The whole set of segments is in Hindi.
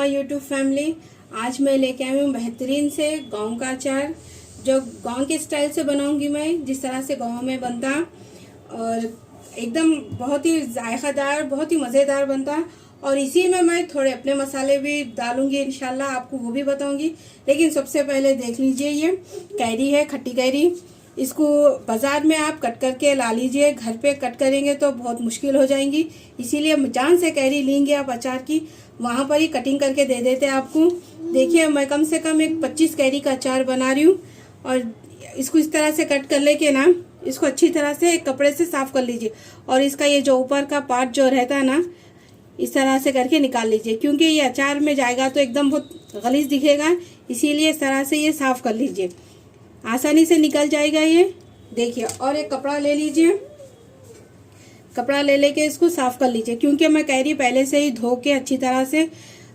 My YouTube family. आज मैं लेके आई हूँ बेहतरीन से गांव का अचार, जो गांव के स्टाइल से बनाऊंगी मैं, जिस तरह से गांव में बनता, और एकदम बहुत ही जायकादार, बहुत ही मज़ेदार बनता। और इसी में मैं थोड़े अपने मसाले भी डालूंगी, इंशाल्लाह आपको वो भी बताऊंगी। लेकिन सबसे पहले देख लीजिए, ये कैरी है, खट्टी कैरी। इसको बाज़ार में आप कट करके ला लीजिए, घर पे कट करेंगे तो बहुत मुश्किल हो जाएंगी, इसीलिए जान से कैरी लेंगे आप अचार की, वहाँ पर ही कटिंग करके दे देते हैं आपको। देखिए मैं कम से कम एक 25 कैरी का अचार बना रही हूँ। और इसको इस तरह से कट कर लेके ना, इसको अच्छी तरह से एक कपड़े से साफ कर लीजिए। और इसका ये जो ऊपर का पार्ट जो रहता है ना, इस तरह से करके निकाल लीजिए, क्योंकि ये अचार में जाएगा तो एकदम बहुत गलीज दिखेगा, इसीलिए इस तरह से ये साफ कर लीजिए, आसानी से निकल जाएगा ये। देखिए, और एक कपड़ा ले लीजिए, कपड़ा ले लेके इसको साफ कर लीजिए, क्योंकि मैं कैरी पहले से ही धो के अच्छी तरह से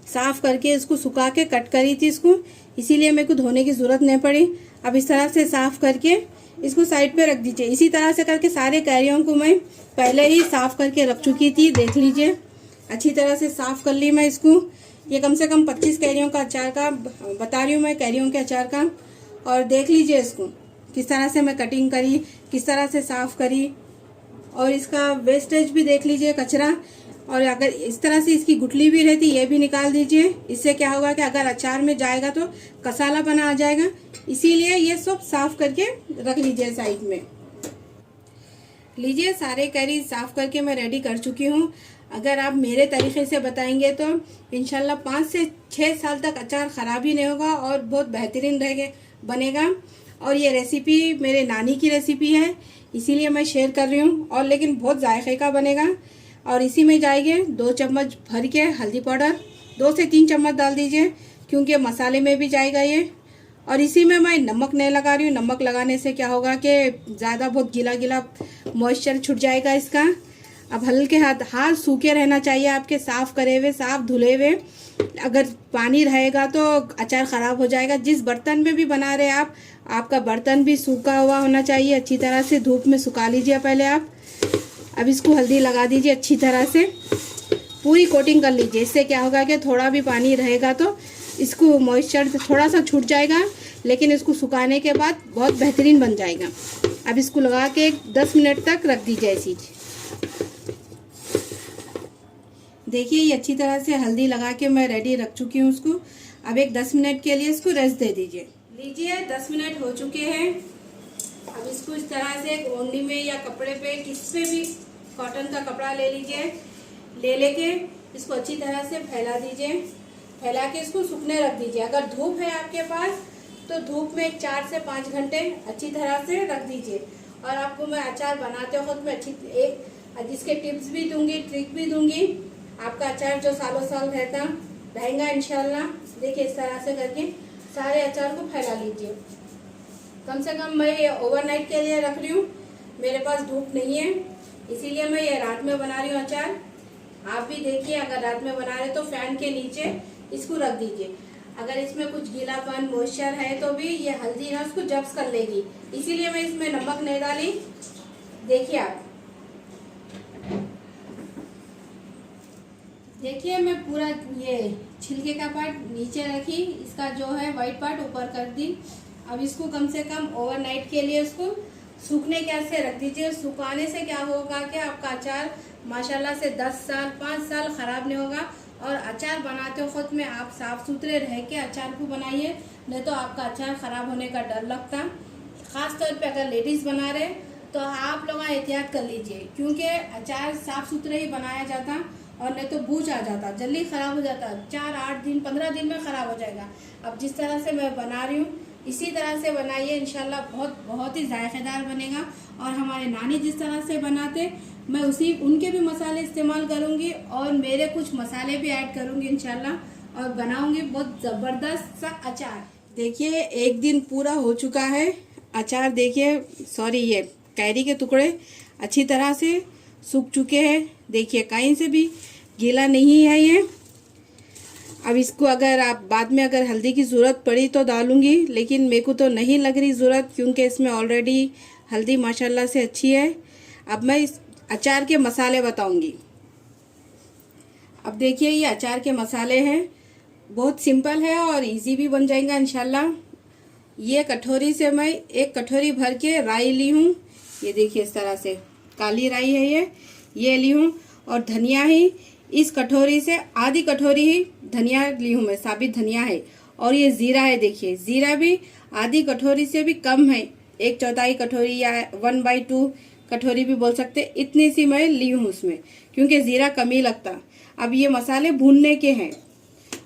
साफ करके इसको सुखा के कट करी थी इसको, इसीलिए मेरे को धोने की ज़रूरत नहीं पड़ी। अब इस तरह से साफ करके इसको साइड पे रख दीजिए। इसी तरह से करके सारे कैरियों को मैं पहले ही साफ करके रख चुकी थी, देख लीजिए अच्छी तरह से साफ कर ली मैं इसको। ये कम से कम 25 कैरियों का अचार का बता रही हूँ मैं, कैरियों के अचार का। और देख लीजिए इसको किस तरह से मैं कटिंग करी, किस तरह से साफ करी, और इसका वेस्टेज भी देख लीजिए, कचरा। और अगर इस तरह से इसकी गुठली भी रहती, ये भी निकाल दीजिए। इससे क्या होगा कि अगर अचार में जाएगा तो कसाला बना आ जाएगा, इसीलिए ये सब साफ करके रख लीजिए साइड में। लीजिए, सारे कैरी साफ करके मैं रेडी कर चुकी हूँ। अगर आप मेरे तरीके से बताएंगे तो इंशाल्लाह 5 से 6 साल तक अचार ख़राब ही नहीं होगा और बहुत बेहतरीन बनेगा। और ये रेसिपी मेरे नानी की रेसिपी है, इसीलिए मैं शेयर कर रही हूँ। और लेकिन बहुत जायके का बनेगा। और इसी में जाएंगे 2 चम्मच भर के हल्दी पाउडर, 2 से 3 चम्मच डाल दीजिए, क्योंकि मसाले में भी जाएगा ये। और इसी में मैं नमक नहीं लगा रही हूँ, नमक लगाने से क्या होगा कि ज़्यादा बहुत गीला गीला मॉइस्चर छूट जाएगा इसका। अब हल्के हाथ सूखे रहना चाहिए आपके, साफ़ करे हुए, साफ़ धुले हुए। अगर पानी रहेगा तो अचार ख़राब हो जाएगा। जिस बर्तन में भी बना रहे आप, आपका बर्तन भी सूखा हुआ होना चाहिए, अच्छी तरह से धूप में सुखा लीजिए पहले आप। अब इसको हल्दी लगा दीजिए, अच्छी तरह से पूरी कोटिंग कर लीजिए। इससे क्या होगा कि थोड़ा भी पानी रहेगा तो इसको मॉइस्चर थोड़ा सा छूट जाएगा, लेकिन इसको सुखाने के बाद बहुत बेहतरीन बन जाएगा। अब इसको लगा के 10 मिनट तक रख दीजिए ऐसी। देखिए, ये अच्छी तरह से हल्दी लगा के मैं रेडी रख चुकी हूँ उसको। अब एक 10 मिनट के लिए इसको रेस्ट दे दीजिए। लीजिए, 10 मिनट हो चुके हैं। अब इसको इस तरह से एक ओढ़नी में या कपड़े पे, किस पे भी, कॉटन का कपड़ा ले लीजिए, ले लेके इसको अच्छी तरह से फैला दीजिए। फैला के इसको सूखने रख दीजिए। अगर धूप है आपके पास तो धूप में 4 से 5 घंटे अच्छी तरह से रख दीजिए। और आपको मैं अचार बनाते वक्त मैं इसके टिप्स भी दूंगी, ट्रिक भी दूंगी। आपका अचार जो सालों साल रहेगा इंशाल्लाह। देखिए, इस तरह से करके सारे अचार को फैला लीजिए। कम से कम मैं ये ओवरनाइट के लिए रख रही हूँ, मेरे पास धूप नहीं है, इसीलिए मैं ये रात में बना रही हूँ अचार। आप भी देखिए, अगर रात में बना रहे तो फैन के नीचे इसको रख दीजिए। अगर इसमें कुछ गीलापन, मॉइस्चर है तो भी ये हल्दी ना उसको जब्स कर लेगी, इसीलिए मैं इसमें नमक नहीं डाली। देखिए आप, देखिए मैं पूरा ये छिलके का पार्ट नीचे रखी, इसका जो है वाइट पार्ट ऊपर कर दी। अब इसको कम से कम ओवरनाइट के लिए इसको सूखने कैसे रख दीजिए। सुखाने से क्या होगा कि आपका अचार माशाल्लाह से 10 साल 5 साल ख़राब नहीं होगा। और अचार बनाते वक्त में आप साफ़ सुथरे रह के अचार को बनाइए, नहीं तो आपका अचार ख़राब होने का डर लगता। ख़ास तौर पे अगर लेडीज़ बना रहे तो आप लोग एहतियात कर लीजिए, क्योंकि अचार साफ़ सुथरे ही बनाया जाता, और नहीं तो बूझ आ जाता, जल्दी ख़राब हो जाता, 4, 8 दिन 15 दिन में ख़राब हो जाएगा। अब जिस तरह से मैं बना रही हूँ इसी तरह से बनाइए, इंशाल्लाह बहुत ही जायकेदार बनेगा। और हमारे नानी जिस तरह से बनाते, मैं उनके भी मसाले इस्तेमाल करूँगी और मेरे कुछ मसाले भी ऐड करूँगी इंशाल्लाह, और बनाऊँगी बहुत ज़बरदस्त सा अचार। देखिए, 1 दिन पूरा हो चुका है अचार। देखिए, ये कैरी के टुकड़े अच्छी तरह से सूख चुके हैं। देखिए, कहीं से भी गीला नहीं है ये। अब इसको अगर आप बाद में अगर हल्दी की ज़रूरत पड़ी तो डालूंगी, लेकिन मेरे को तो नहीं लग रही ज़रूरत, क्योंकि इसमें ऑलरेडी हल्दी माशाल्लाह से अच्छी है। अब मैं इस अचार के मसाले बताऊंगी। अब देखिए, ये अचार के मसाले हैं। बहुत सिंपल है और इजी भी बन जाएगा इंशाल्लाह। ये कटोरी से मैं एक कटोरी भर के राई ली हूँ। ये देखिए इस तरह से काली राई है ये ली हूँ। और धनिया ही इस कटोरी से आधी कटोरी ही धनिया ली हूँ मैं, साबित धनिया है। और ये जीरा है, देखिए जीरा भी आधी कटोरी से भी कम है, 1/4 कटोरी या 1/2 कटोरी भी बोल सकते, इतनी सी मैं ली हूँ उसमें, क्योंकि जीरा कम ही लगता। अब ये मसाले भूनने के हैं।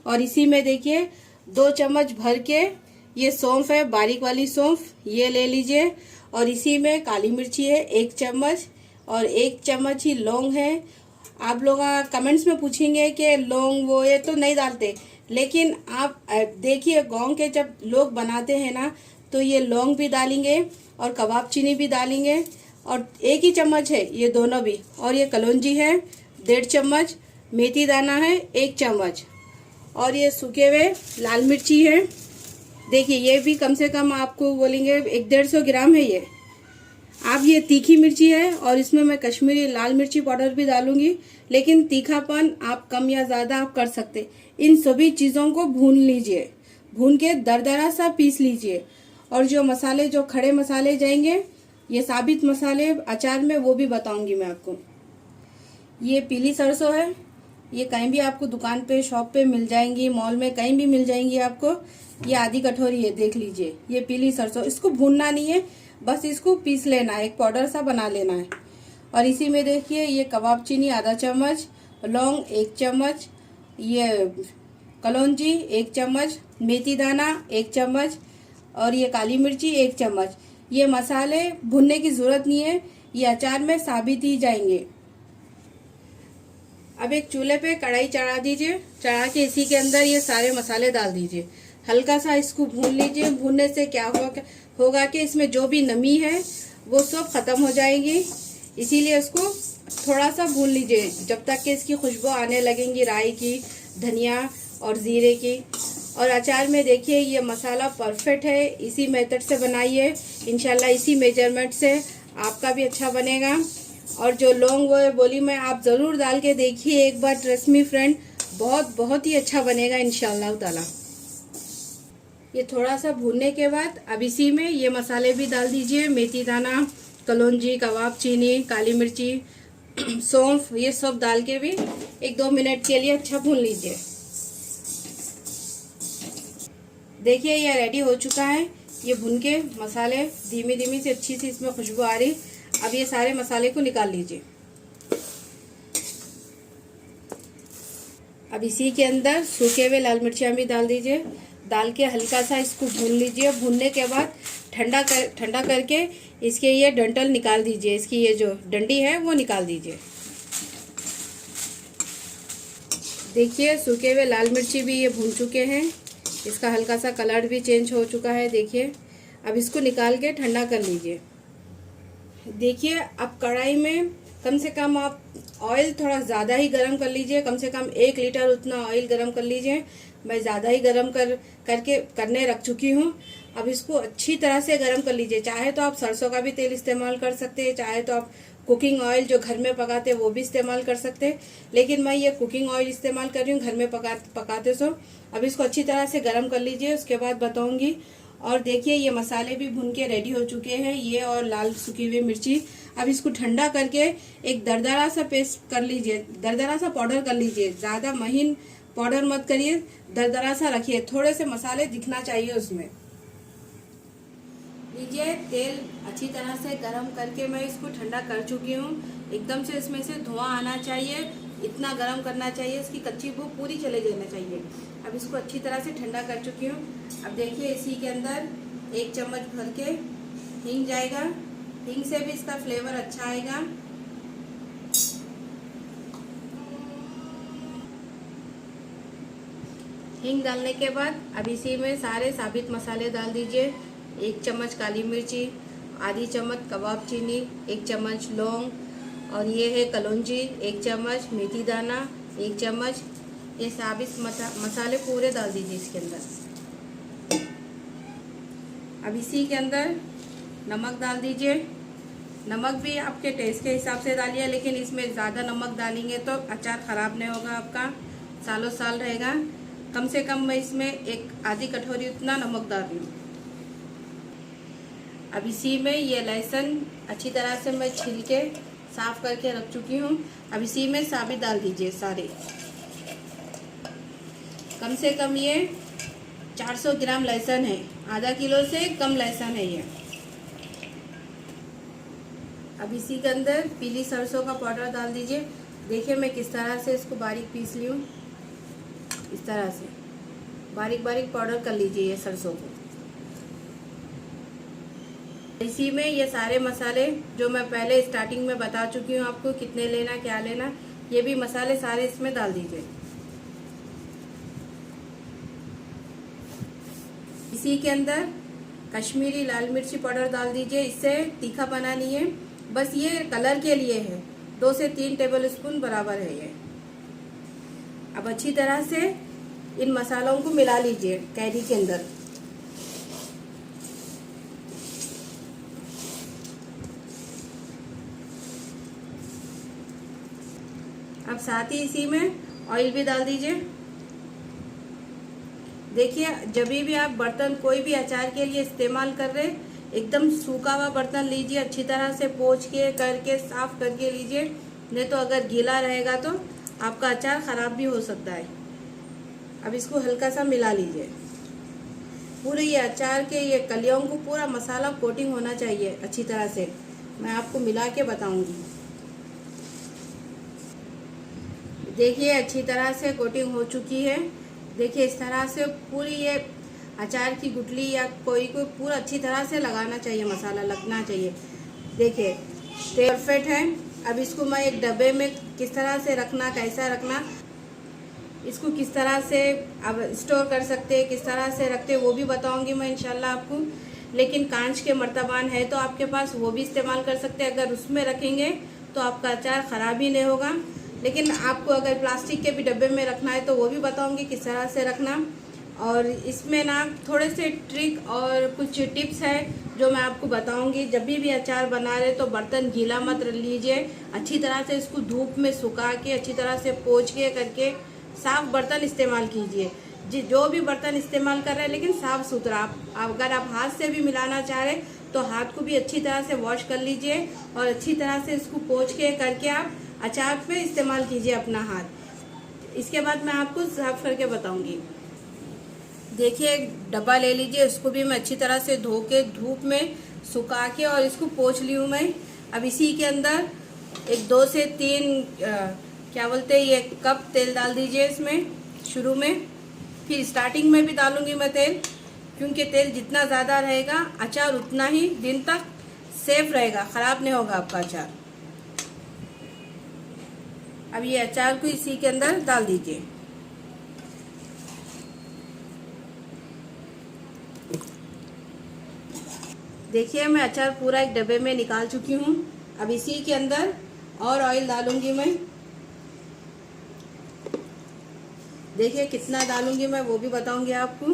और इसी में देखिए 2 चम्मच भर के ये सौंफ है, बारीक वाली सौंफ, ये ले लीजिए। और इसी में काली मिर्ची है 1 चम्मच, और 1 चम्मच ही लौंग है। आप लोग कमेंट्स में पूछेंगे कि लौंग वो ये तो नहीं डालते, लेकिन आप देखिए गाँव के जब लोग बनाते हैं ना, तो ये लौंग भी डालेंगे और कबाब चीनी भी डालेंगे। और 1 ही चम्मच है ये दोनों भी। और ये कलौंजी है 1.5 चम्मच, मेथी दाना है 1 चम्मच, और ये सूखे हुए लाल मिर्ची है। देखिए ये भी कम से कम आपको बोलेंगे 150 ग्राम है ये। आप ये तीखी मिर्ची है, और इसमें मैं कश्मीरी लाल मिर्ची पाउडर भी डालूंगी, लेकिन तीखापन आप कम या ज़्यादा आप कर सकते। इन सभी चीज़ों को भून लीजिए, भून के दरदरा सा पीस लीजिए। और जो मसाले, जो खड़े मसाले जाएंगे, ये साबित मसाले अचार में, वो भी बताऊंगी मैं आपको। ये पीली सरसों है, ये कहीं भी आपको दुकान पे, शॉप पे मिल जाएंगी, मॉल में कहीं भी मिल जाएंगी आपको। ये आधी कटोरी है, देख लीजिए। ये पीली सरसों, इसको भूनना नहीं है, बस इसको पीस लेना है, एक पाउडर सा बना लेना है। और इसी में देखिए ये कबाब चीनी आधा चम्मच, लौंग 1 चम्मच, ये कलौंजी 1 चम्मच, मेथी दाना 1 चम्मच, और ये काली मिर्ची 1 चम्मच। ये मसाले भूनने की जरूरत नहीं है, ये अचार में साबित ही जाएंगे। अब एक चूल्हे पे कढ़ाई चढ़ा दीजिए, चढ़ा के इसी के अंदर ये सारे मसाले डाल दीजिए। हल्का सा इसको भून लीजिए। भूनने से क्या होगा कि इसमें जो भी नमी है वो सब खत्म हो जाएगी, इसीलिए इसको थोड़ा सा भून लीजिए जब तक कि इसकी खुशबू आने लगेंगी, राई की, धनिया और जीरे की। और अचार में देखिए ये मसाला परफेक्ट है। इसी मेथड से बनाइए, इंशाल्लाह इसी मेजरमेंट से आपका भी अच्छा बनेगा। और जो लौंग वो बोली मैं, आप ज़रूर डाल के देखिए एक बार, ट्रस्ट मी फ्रेंड, बहुत ही अच्छा बनेगा इंशाल्लाह ताला। ये थोड़ा सा भूनने के बाद अब इसी में ये मसाले भी डाल दीजिए, मेथी दाना, कलौंजी, कबाब चीनी, काली मिर्ची, सौंफ, ये सब डाल के भी 1-2 मिनट के लिए अच्छा भून लीजिए। देखिए ये रेडी हो चुका है। ये भून के मसाले धीमी धीमी से अच्छी सी इसमें खुशबू आ रही। अब ये सारे मसाले को निकाल लीजिए। अब इसी के अंदर सूखे हुए लाल मिर्चियाँ भी डाल दीजिए, डाल के हल्का सा इसको भून लीजिए। भूनने के बाद ठंडा करके इसके ये डंठल निकाल दीजिए, इसकी ये जो डंडी है वो निकाल दीजिए। देखिए सूखे हुए लाल मिर्ची भी ये भून चुके हैं, इसका हल्का सा कलर भी चेंज हो चुका है। देखिए अब इसको निकाल के ठंडा कर लीजिए। देखिए अब कढ़ाई में कम से कम आप ऑयल थोड़ा ज़्यादा ही गरम कर लीजिए, कम से कम 1 लीटर उतना ऑयल गरम कर लीजिए। मैं ज़्यादा ही गरम करने रख चुकी हूँ। अब इसको अच्छी तरह से गरम कर लीजिए। चाहे तो आप सरसों का भी तेल इस्तेमाल कर सकते हैं, चाहे तो आप कुकिंग ऑयल जो घर में पकाते हैं वो भी इस्तेमाल कर सकते हैं, लेकिन मैं ये कुकिंग ऑयल इस्तेमाल कर रही हूँ घर में पकाते सो। अब इसको अच्छी तरह से गरम कर लीजिए, उसके बाद बताऊँगी। और देखिए ये मसाले भी भून के रेडी हो चुके हैं, ये और लाल सूखी हुई मिर्ची। अब इसको ठंडा करके एक दरदरा सा पेस्ट कर लीजिए, दरदरा सा पाउडर कर लीजिए। ज़्यादा महीन पाउडर मत करिए, दरदरा सा रखिए, थोड़े से मसाले दिखना चाहिए उसमें। लीजिए तेल अच्छी तरह से गरम करके मैं इसको ठंडा कर चुकी हूँ। एकदम से इसमें से धुआं आना चाहिए, इतना गरम करना चाहिए, इसकी कच्ची बू पूरी चले जाना चाहिए। अब इसको अच्छी तरह से ठंडा कर चुकी हूँ। अब देखिए इसी के अंदर 1 चम्मच भर के हींग जाएगा, हींग से भी इसका फ्लेवर अच्छा आएगा। हींग डालने के बाद अब इसी में सारे साबित मसाले डाल दीजिए। 1 चम्मच काली मिर्ची, आधी चम्मच कबाब चीनी, 1 चम्मच लौंग, और ये है कलौंजी 1 चम्मच, मेथी दाना 1 चम्मच। ये साबित मसाले पूरे डाल दीजिए इसके अंदर। अब इसी के अंदर नमक डाल दीजिए। नमक भी आपके टेस्ट के हिसाब से डालिए, लेकिन इसमें ज़्यादा नमक डालेंगे तो अचार ख़राब नहीं होगा आपका, सालों साल रहेगा। कम से कम मैं इसमें एक आधी कटोरी उतना नमक डाल रही हूँ। अब इसी में ये लहसुन अच्छी तरह से मैं छील के साफ करके रख चुकी हूँ। अब इसी में साबित डाल दीजिए सारे। कम से कम ये 400 ग्राम लहसुन है, आधा किलो से कम लहसुन है ये। अब इसी के अंदर पीली सरसों का पाउडर डाल दीजिए। देखिए मैं किस तरह से इसको बारीक पीस ली हूँ। इस तरह से बारीक बारीक पाउडर कर लीजिए ये सरसों को। इसी में ये सारे मसाले जो मैं पहले स्टार्टिंग में बता चुकी हूँ आपको कितने लेना क्या लेना, ये भी मसाले सारे इसमें डाल दीजिए। इसी के अंदर कश्मीरी लाल मिर्ची पाउडर डाल दीजिए। इससे तीखापना नहीं है, बस ये कलर के लिए है। 2 से 3 टेबल स्पून बराबर है ये। अब अच्छी तरह से इन मसालों को मिला लीजिए कैरी के अंदर। अब साथ ही इसी में ऑयल भी डाल दीजिए। देखिए जब भी आप बर्तन कोई भी अचार के लिए इस्तेमाल कर रहे, एकदम सूखा हुआ बर्तन लीजिए, अच्छी तरह से पोंछ के करके साफ करके लीजिए, नहीं तो अगर गीला रहेगा तो आपका अचार खराब भी हो सकता है। अब इसको हल्का सा मिला लीजिए। पूरे ये अचार के ये कलियों को पूरा मसाला कोटिंग होना चाहिए अच्छी तरह से। मैं आपको मिला के बताऊंगी। देखिए अच्छी तरह से कोटिंग हो चुकी है। देखिए इस तरह से पूरी ये अचार की गुठली या कोई को पूरा अच्छी तरह से लगाना चाहिए, मसाला लगना चाहिए। देखिए परफेक्ट है। अब इसको मैं एक डब्बे में किस तरह से रखना, कैसा रखना, इसको किस तरह से अब स्टोर कर सकते हैं, किस तरह से रखते हैं वो भी बताऊंगी मैं इंशाल्लाह आपको। लेकिन कांच के मर्तबान है तो आपके पास वो भी इस्तेमाल कर सकते हैं। अगर उसमें रखेंगे तो आपका अचार ख़राब ही नहीं होगा। लेकिन आपको अगर प्लास्टिक के भी डब्बे में रखना है तो वो भी बताऊंगी किस तरह से रखना। और इसमें ना थोड़े से ट्रिक और कुछ टिप्स है जो मैं आपको बताऊंगी। जब भी अचार बना रहे तो बर्तन गीला मत लीजिए, अच्छी तरह से इसको धूप में सुखा के अच्छी तरह से पोंछ के करके साफ बर्तन इस्तेमाल कीजिए। जो भी बर्तन इस्तेमाल कर रहे हैं लेकिन साफ सुथरा। अगर आप हाथ से भी मिलाना चाह रहे तो हाथ को भी अच्छी तरह से वॉश कर लीजिए और अच्छी तरह से इसको पोंछ के करके आप अचार पे इस्तेमाल कीजिए अपना हाथ। इसके बाद मैं आपको साफ करके बताऊंगी। देखिए एक डब्बा ले लीजिए, उसको भी मैं अच्छी तरह से धो के धूप में सुखा के और इसको पोंछ ली हूँ मैं। अब इसी के अंदर एक 2 से 3 क्या बोलते हैं ये कप तेल डाल दीजिए इसमें शुरू में। फिर स्टार्टिंग में भी डालूंगी मैं तेल, क्योंकि तेल जितना ज़्यादा रहेगा अचार उतना ही दिन तक सेफ रहेगा, ख़राब नहीं होगा आपका अचार। अब ये अचार को इसी के अंदर डाल दीजिए। देखिए मैं अचार पूरा एक डब्बे में निकाल चुकी हूँ। अब इसी के अंदर और ऑयल डालूंगी मैं। देखिए कितना डालूंगी मैं वो भी बताऊंगी आपको।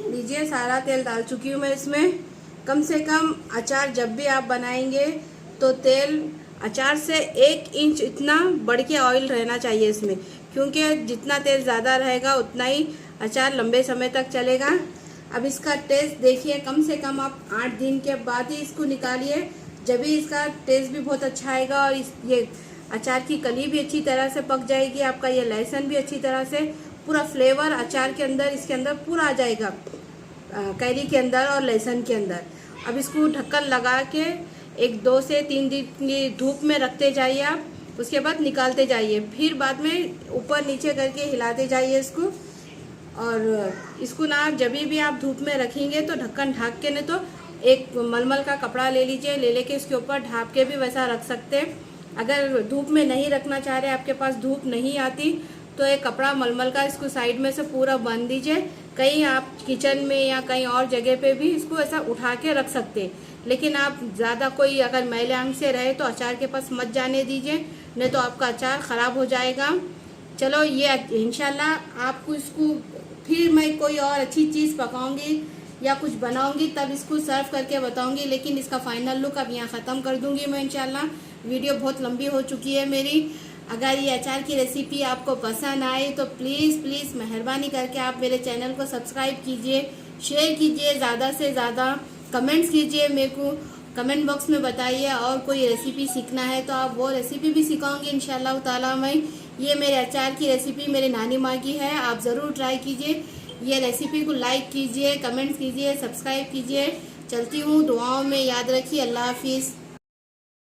लीजिए सारा तेल डाल चुकी हूँ मैं इसमें। कम से कम अचार जब भी आप बनाएंगे तो तेल अचार से 1 इंच इतना बढ़ के ऑयल रहना चाहिए इसमें, क्योंकि जितना तेल ज़्यादा रहेगा उतना ही अचार लंबे समय तक चलेगा। अब इसका टेस्ट देखिए, कम से कम आप 8 दिन के बाद ही इसको निकालिए, जब भी इसका टेस्ट भी बहुत अच्छा आएगा और ये अचार की कली भी अच्छी तरह से पक जाएगी। आपका ये लहसुन भी अच्छी तरह से पूरा फ्लेवर अचार के अंदर इसके अंदर पूरा आ जाएगा, कैरी के अंदर और लहसुन के अंदर। अब इसको ढक्कन लगा के एक 2 से 3 दिन की धूप में रखते जाइए आप। उसके बाद निकालते जाइए, फिर बाद में ऊपर नीचे करके हिलाते जाइए इसको। और इसको ना जब भी आप धूप में रखेंगे तो ढक्कन ढक के, नहीं तो एक मलमल का कपड़ा ले लीजिए, ले लेके इसके ऊपर ढाप के भी वैसा रख सकते हैं। अगर धूप में नहीं रखना चाह रहे, आपके पास धूप नहीं आती, तो एक कपड़ा मलमल का इसको साइड में से पूरा बांध दीजिए। कहीं आप किचन में या कहीं और जगह पे भी इसको ऐसा उठा के रख सकते हैं। लेकिन आप ज़्यादा कोई अगर मैले अंग से रहे तो अचार के पास मत जाने दीजिए, नहीं तो आपका अचार ख़राब हो जाएगा। चलो ये इंशाल्लाह आपको इसको फिर मैं कोई और अच्छी चीज़ पकाऊंगी या कुछ बनाऊंगी तब इसको सर्व करके बताऊंगी, लेकिन इसका फाइनल लुक अब यहाँ ख़त्म कर दूंगी मैं इंशाल्लाह। वीडियो बहुत लंबी हो चुकी है मेरी। अगर ये अचार की रेसिपी आपको पसंद आए तो प्लीज़ मेहरबानी करके आप मेरे चैनल को सब्सक्राइब कीजिए, शेयर कीजिए, ज़्यादा से ज़्यादा कमेंट्स कीजिए, मेरे को कमेंट बॉक्स में बताइए। और कोई रेसिपी सीखना है तो आप वो रेसिपी भी सिखाऊंगी इंशाल्लाह ताला मैं। ये मेरे अचार की रेसिपी मेरी नानी माँ की है, आप ज़रूर ट्राई कीजिए। ये रेसिपी को लाइक कीजिए, कमेंट्स कीजिए, सब्सक्राइब कीजिए। चलती हूँ, दुआओं में याद रखिए। अल्लाह हाफिज़।